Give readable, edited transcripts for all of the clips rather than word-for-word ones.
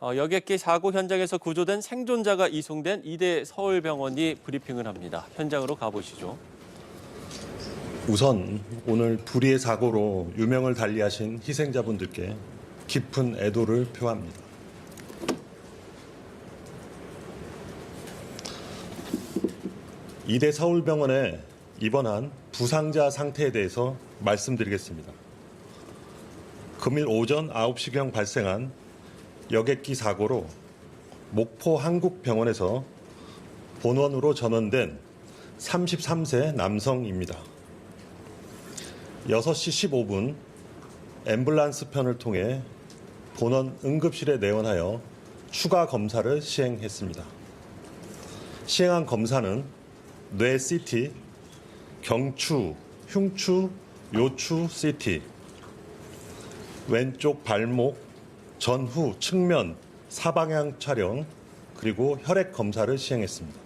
여객기 사고 현장에서 구조된 생존자가 이송된 이대 서울병원이 브리핑을 합니다. 현장으로 가보시죠. 우선 오늘 불의의 사고로 유명을 달리하신 희생자분들께 깊은 애도를 표합니다. 이대 서울병원에 입원한 부상자 상태에 대해서 말씀드리겠습니다. 금일 오전 9시경 발생한 여객기 사고로 목포 한국병원에서 본원으로 전원된 33세 남성입니다. 6시 15분 앰뷸런스 편을 통해 본원 응급실에 내원하여 추가 검사를 시행했습니다. 시행한 검사는 뇌 CT, 경추, 흉추, 요추 CT, 왼쪽 발목, 전후, 측면, 사방향 촬영, 그리고 혈액 검사를 시행했습니다.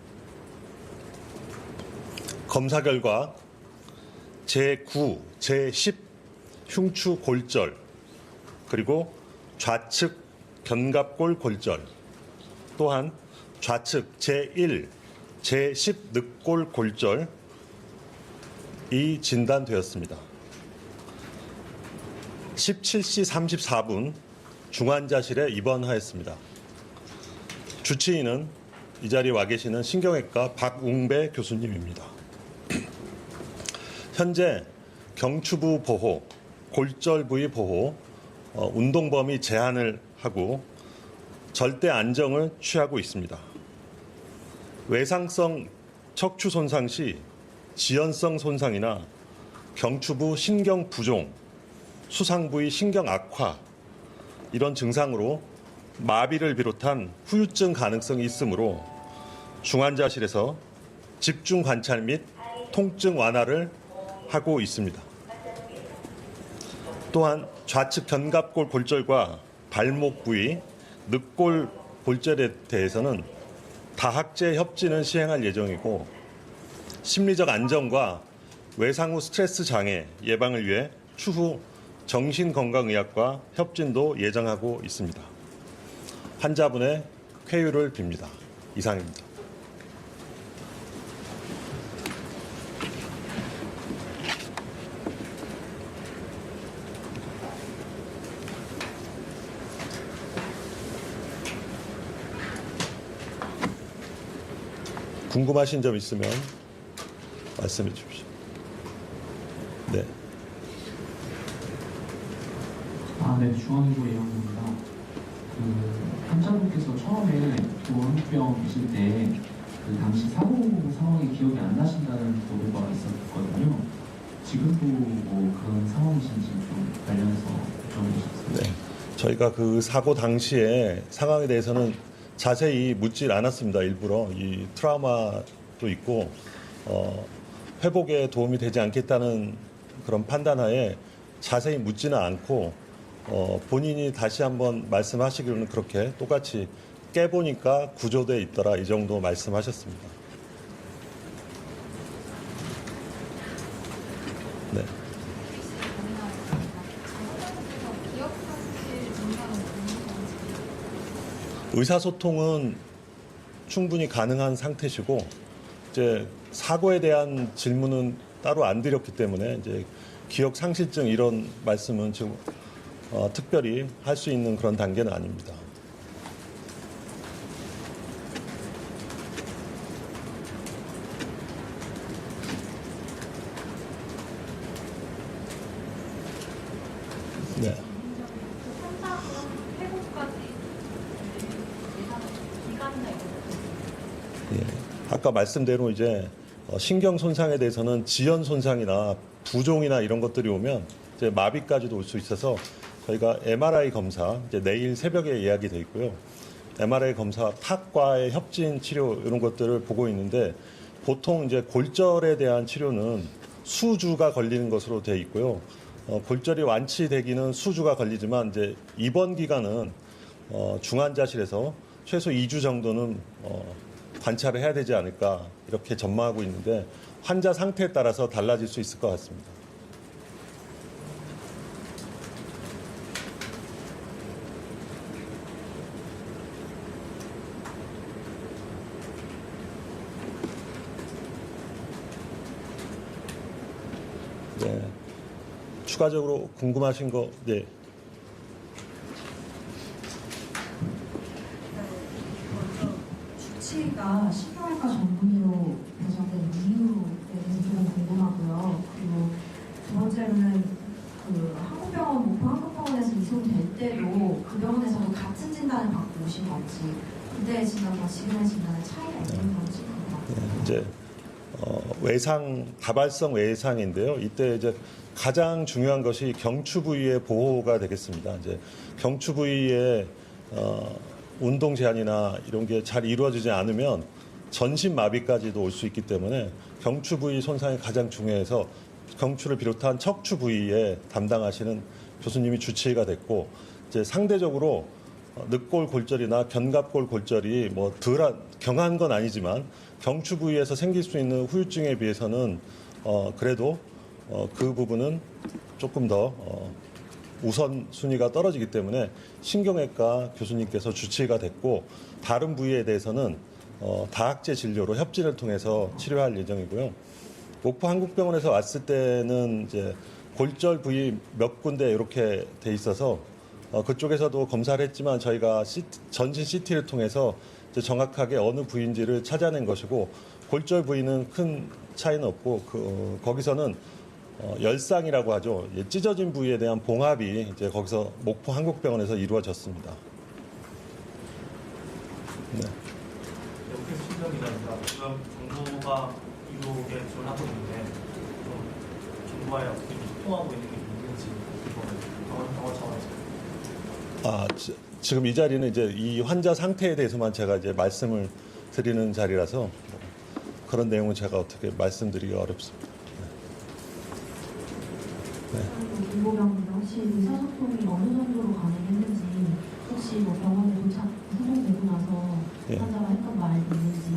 검사 결과 제9, 제10 흉추 골절, 그리고 좌측 견갑골 골절, 또한 좌측 제1, 제10 늑골 골절이 진단되었습니다. 17시 34분 중환자실에 입원하였습니다. 주치의는 이 자리에 와 계시는 신경외과 박웅배 교수님입니다. 현재 경추부 보호, 골절 부위 보호, 운동 범위 제한을 하고 절대 안정을 취하고 있습니다. 외상성 척추 손상 시 지연성 손상이나 경추부 신경 부종, 수상 부위 신경 악화 이런 증상으로 마비를 비롯한 후유증 가능성이 있으므로 중환자실에서 집중 관찰 및 통증 완화를 하고 있습니다. 또한 좌측 견갑골 골절과 발목 부위 늑골 골절에 대해서는 다학제 협진을 시행할 예정이고 심리적 안정과 외상 후 스트레스 장애 예방을 위해 추후 정신건강의학과 협진도 예정하고 있습니다. 환자분의 쾌유를 빕니다. 이상입니다. 궁금하신 점 있으면 말씀해 주십시오. 네. 네, 중앙일보 예영입니다. 환자분께서 처음에 도원병 계실 때 당시 사고 상황이 기억이 안 나신다는 보도가 있었거든요. 지금도 뭐 그런 상황이신지 좀 관련해서 여쭤보고 싶습니다. 네. 저희가 그 사고 당시에 상황에 대해서는 자세히 묻질 않았습니다. 일부러 이 트라우마도 있고 회복에 도움이 되지 않겠다는 그런 판단하에 자세히 묻지는 않고 본인이 다시 한번 말씀하시기로는 그렇게 똑같이 깨보니까 구조되어 있더라 이 정도 말씀하셨습니다. 네. 의사소통은 충분히 가능한 상태시고 이제 사고에 대한 질문은 따로 안 드렸기 때문에 이제 기억 상실증 이런 말씀은 지금 특별히 할 수 있는 그런 단계는 아닙니다. 네. 예. 아까 말씀대로 이제 신경 손상에 대해서는 지연 손상이나 부종이나 이런 것들이 오면 이제 마비까지도 올 수 있어서 저희가 MRI 검사 이제 내일 새벽에 예약이 돼 있고요. MRI 검사 탁과의 협진 치료 이런 것들을 보고 있는데 보통 이제 골절에 대한 치료는 수주가 걸리는 것으로 돼 있고요. 골절이 완치되기는 수주가 걸리지만 이제 입원 기간은 중환자실에서 최소 2주 정도는 관찰을 해야 되지 않을까 이렇게 전망하고 있는데 환자 상태에 따라서 달라질 수 있을 것 같습니다. 추가적으로 궁금하신 거, 네. 먼저 주치의가 신경외과 전문의로 배정된 이유에 대해서 조금 궁금하고요. 그리고 두 번째로는 그 한국병원, 목포 한국병원에서 이송될 때도 그 병원에서도 같은 진단을 받고 오신 건지, 그때의 진단과 지금의 진단의 차이가 있는 건지 궁금합니다. 이제 외상, 다발성 외상인데요. 이때 이제 가장 중요한 것이 경추 부위의 보호가 되겠습니다. 이제 경추 부위의 운동 제한이나 이런 게 잘 이루어지지 않으면 전신 마비까지도 올 수 있기 때문에 경추 부위 손상이 가장 중요해서 경추를 비롯한 척추 부위에 담당하시는 교수님이 주치의가 됐고, 이제 상대적으로 늑골 골절이나 견갑골 골절이 뭐 경한 건 아니지만 경추 부위에서 생길 수 있는 후유증에 비해서는 그래도 그 부분은 조금 더 우선 순위가 떨어지기 때문에 신경외과 교수님께서 주치의가 됐고, 다른 부위에 대해서는 다학제 진료로 협진을 통해서 치료할 예정이고요. 목포 한국병원에서 왔을 때는 이제 골절 부위 몇 군데 이렇게 돼 있어서 그쪽에서도 검사를 했지만 저희가 전신 CT를 통해서 이제 정확하게 어느 부위인지를 찾아낸 것이고, 골절 부위는 큰 차이는 없고 거기서는 열상이라고 하죠. 찢어진 부위에 대한 봉합이 이제 거기서 목포 한국병원에서 이루어졌습니다. 네. 옆에 신경이라니까 지금 정부가 이루게 지원을 하고 있는데 정부와의 어떻게 소통하고 있는 게 있는지 병원 차원에서. 지금 이 자리는 이제 이 환자 상태에 대해서만 제가 이제 말씀을 드리는 자리라서 그런 내용은 제가 어떻게 말씀드리기가 어렵습니다. 일보병원은 혹시 의사소통이 어느 정도로 가능했는지, 혹시 뭐 병원에 도착 성공되고 나서 예. 환자가 했던 말이 있는지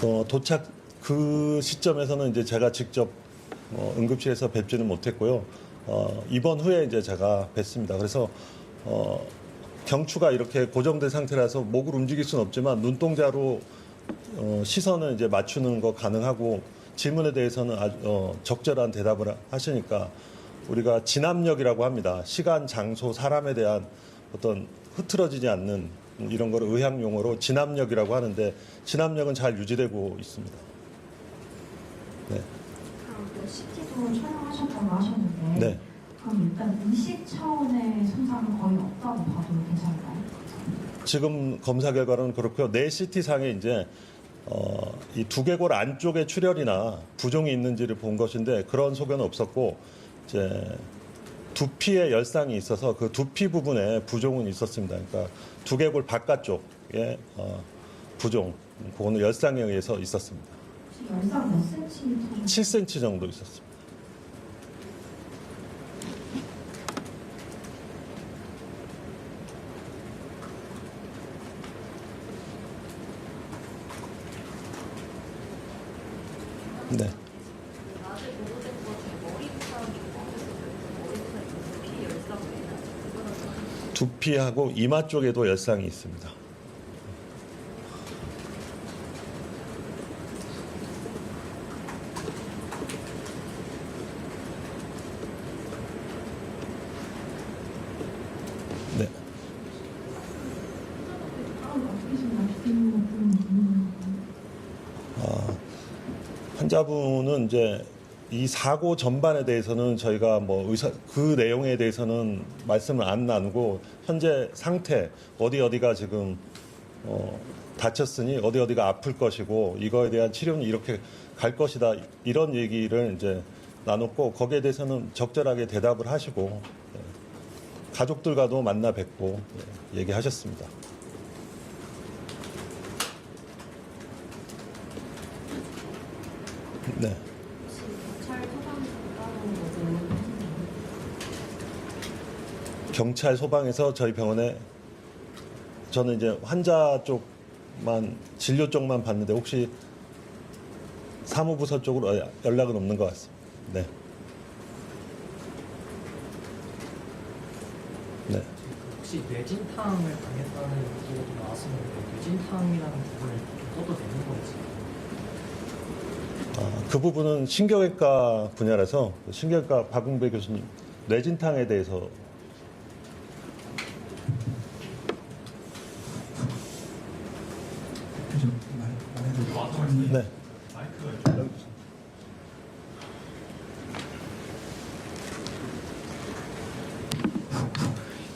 궁금합니다. 도착 그 시점에서는 이제 제가 직접 응급실에서 뵙지는 못했고요. 입원 후에 이제 제가 뵀습니다. 그래서 경추가 이렇게 고정된 상태라서 목을 움직일 수는 없지만 눈동자로 시선을 이제 맞추는 거 가능하고, 질문에 대해서는 아주 적절한 대답을 하시니까 우리가 진압력이라고 합니다. 시간, 장소, 사람에 대한 어떤 흐트러지지 않는 이런 걸 의학 용어로 진압력이라고 하는데, 진압력은 잘 유지되고 있습니다. 네. 그럼 그 CT도 촬영하셨다고 하셨는데, 네. 그럼 일단 의식 차원의 손상은 거의 없다고 봐도 괜찮을까요? 지금 검사 결과는 그렇고요. 내 CT 상에 이제 이 두개골 안쪽에 출혈이나 부종이 있는지를 본 것인데 그런 소견은 없었고, 이제 두피에 열상이 있어서 그 두피 부분에 부종은 있었습니다. 그러니까 두개골 바깥쪽에 부종, 그거는 열상에 의해서 있었습니다. 혹시 열상 몇 센티미터? 7cm 정도 있었습니다. 네. 낮에 보고된 것 중에 머리 부상이 머리 부상이 두피 열상 외에는 두피하고 이마 쪽에도 열상이 있습니다. 네. 환자분은 이제 이 사고 전반에 대해서는 저희가 뭐 그 내용에 대해서는 말씀을 안 나누고, 현재 상태 어디가 지금 다쳤으니 어디가 아플 것이고 이거에 대한 치료는 이렇게 갈 것이다, 이런 얘기를 이제 나눴고, 거기에 대해서는 적절하게 대답을 하시고 가족들과도 만나 뵙고 얘기하셨습니다. 네. 혹시 경찰 소방에서 따로 뭐 경찰 소방에서 저희 병원에, 저는 이제 환자 쪽만, 진료 쪽만 봤는데 혹시 사무부서 쪽으로 연락은 없는 것 같습니다. 네. 네. 혹시 뇌진탕을 당했다는 보고도 나왔었는데 뇌진탕이라는 부분을 써도 되는 건지. 그 부분은 신경외과 분야라서 신경외과 박웅배 교수님 뇌진탕에 대해서 네.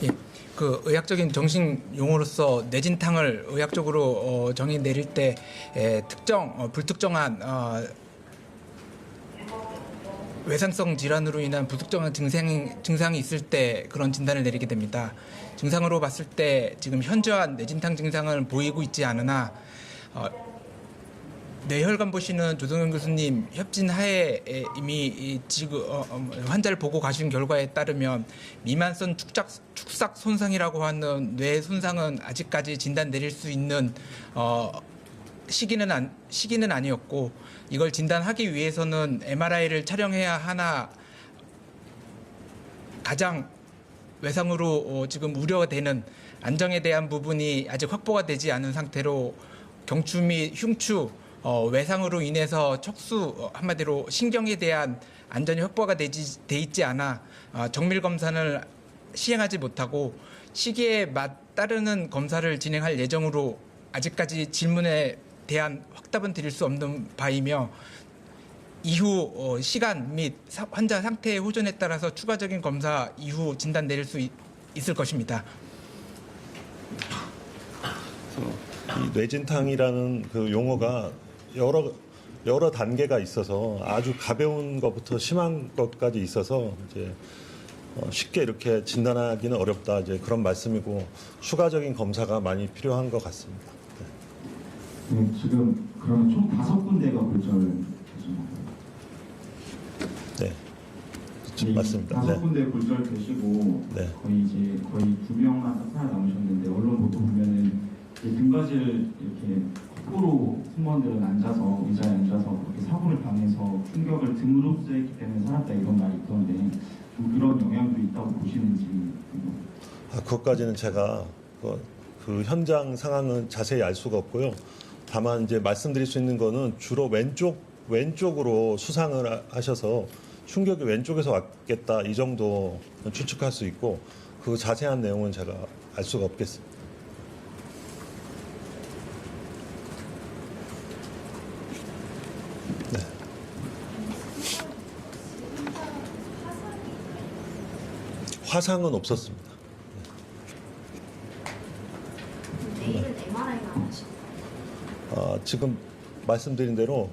예, 그 의학적인 정신 용어로서 뇌진탕을 의학적으로 정의 내릴 때 불특정한 외상성 질환으로 인한 불특정한 증상이 있을 때 그런 진단을 내리게 됩니다. 증상으로 봤을 때 지금 현저한 뇌진탕 증상을 보이고 있지 않으나 뇌혈관 보시는 조동현 교수님 협진 하에 이미 지금 환자를 보고 가신 결과에 따르면 미만성 축삭 손상이라고 하는 뇌 손상은 아직까지 진단 내릴 수 있는 시기는 아니었고, 이걸 진단하기 위해서는 MRI를 촬영해야 하나 가장 외상으로 지금 우려가 되는 안정에 대한 부분이 아직 확보가 되지 않은 상태로 경추 및 흉추 외상으로 인해서 척수 한마디로 신경에 대한 안전이 확보가 돼 있지 않아 정밀 검사를 시행하지 못하고 시기에 따르는 검사를 진행할 예정으로 아직까지 질문에 대한 확답은 드릴 수 없는 바이며 이후 시간 및 환자 상태의 호전에 따라서 추가적인 검사 이후 진단 내릴 수 있을 것입니다. 이 뇌진탕이라는 그 용어가 여러 단계가 있어서 아주 가벼운 것부터 심한 것까지 있어서 이제 쉽게 이렇게 진단하기는 어렵다, 이제 그런 말씀이고 추가적인 검사가 많이 필요한 것 같습니다. 네, 지금 그러면 총 5군데가 골절되셨나요? 네, 맞습니다. 5군데 골절되시고 네. 거의 2명만 살아남으셨는데 언론 보도 보면은 이제 등받이를 이렇게 거꾸로 승무원들은 앉아서 의자에 앉아서 그렇게 사고를 당해서 충격을 등으로 흡수했기 때문에 살았다 이런 말이 있던데 좀 그런 영향도 있다고 보시는지. 그것까지는 제가 그 현장 상황은 자세히 알 수가 없고요. 다만 이제 말씀드릴 수 있는 거는 주로 왼쪽으로 수상을 하셔서 충격이 왼쪽에서 왔겠다, 이 정도 추측할 수 있고 그 자세한 내용은 제가 알 수가 없겠습니다. 네. 화상은 없었습니다. 내일은 MRI가 안 하시나요? 지금 말씀드린 대로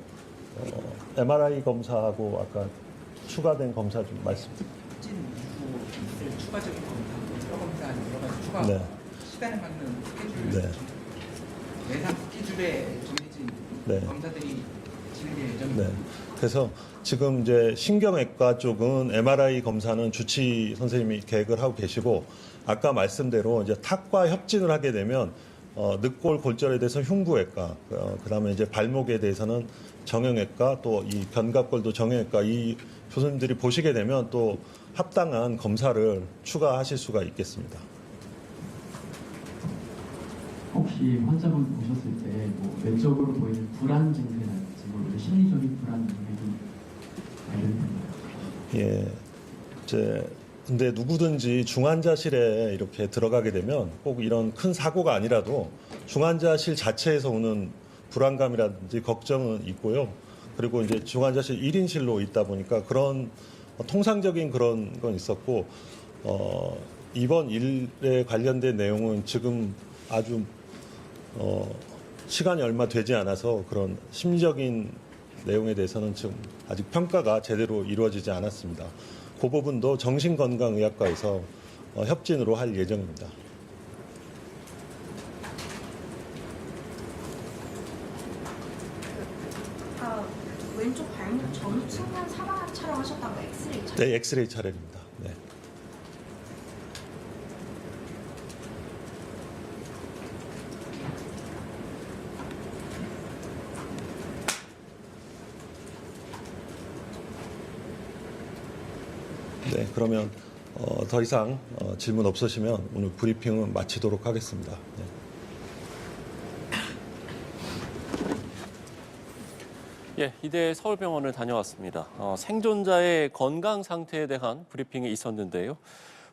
MRI 검사하고 아까 추가된 검사 좀 말씀드릴게요. 협진 이후 있을 추가적인 검사, 검사 여러 가지 추가 네. 시간에 맞는 스케줄, 네. 예상 스케줄에 정해진 네. 검사들이 진행될 예정입니다. 네. 그래서 지금 이제 신경외과 쪽은 MRI 검사는 주치 선생님이 계획을 하고 계시고, 아까 말씀대로 이제 탁과 협진을 하게 되면 늑골 골절에 대해서 흉부외과, 그다음에 이제 발목에 대해서는 정형외과, 또 이 견갑골도 정형외과, 이 교수님들이 보시게 되면 또 합당한 검사를 추가하실 수가 있겠습니다. 혹시 환자분 보셨을 때 뭐 외적으로 보이는 불안 증세랄지 뭐 심리적인 불안 증세도 발견되나요? 예, 근데 누구든지 중환자실에 이렇게 들어가게 되면 꼭 이런 큰 사고가 아니라도 중환자실 자체에서 오는 불안감이라든지 걱정은 있고요. 그리고 이제 중환자실 1인실로 있다 보니까 그런 통상적인 그런 건 있었고, 이번 일에 관련된 내용은 지금 아주 시간이 얼마 되지 않아서 그런 심리적인 내용에 대해서는 지금 아직 평가가 제대로 이루어지지 않았습니다. 그 부분도 정신건강의학과에서 협진으로 할 예정입니다. 왼쪽 발목 전 측면 사망 촬영하셨다고 엑스레이 촬영. 네, 엑스레이 촬영입니다. 네. 네, 그러면 더 이상 질문 없으시면 오늘 브리핑은 마치도록 하겠습니다. 네. 예, 이대 서울병원을 다녀왔습니다. 생존자의 건강 상태에 대한 브리핑이 있었는데요.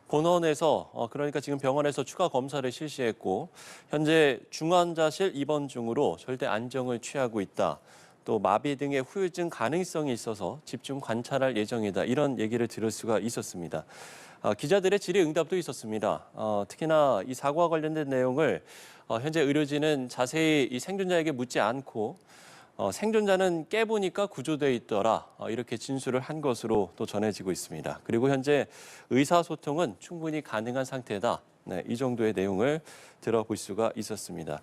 본원에서 그러니까 지금 병원에서 추가 검사를 실시했고 현재 중환자실 입원 중으로 절대 안정을 취하고 있다. 또 마비 등의 후유증 가능성이 있어서 집중 관찰할 예정이다. 이런 얘기를 들을 수가 있었습니다. 기자들의 질의응답도 있었습니다. 특히나 이 사고와 관련된 내용을 현재 의료진은 자세히 이 생존자에게 묻지 않고 생존자는 깨보니까 구조돼 있더라 이렇게 진술을 한 것으로 또 전해지고 있습니다. 그리고 현재 의사소통은 충분히 가능한 상태다. 네, 이 정도의 내용을 들어볼 수가 있었습니다.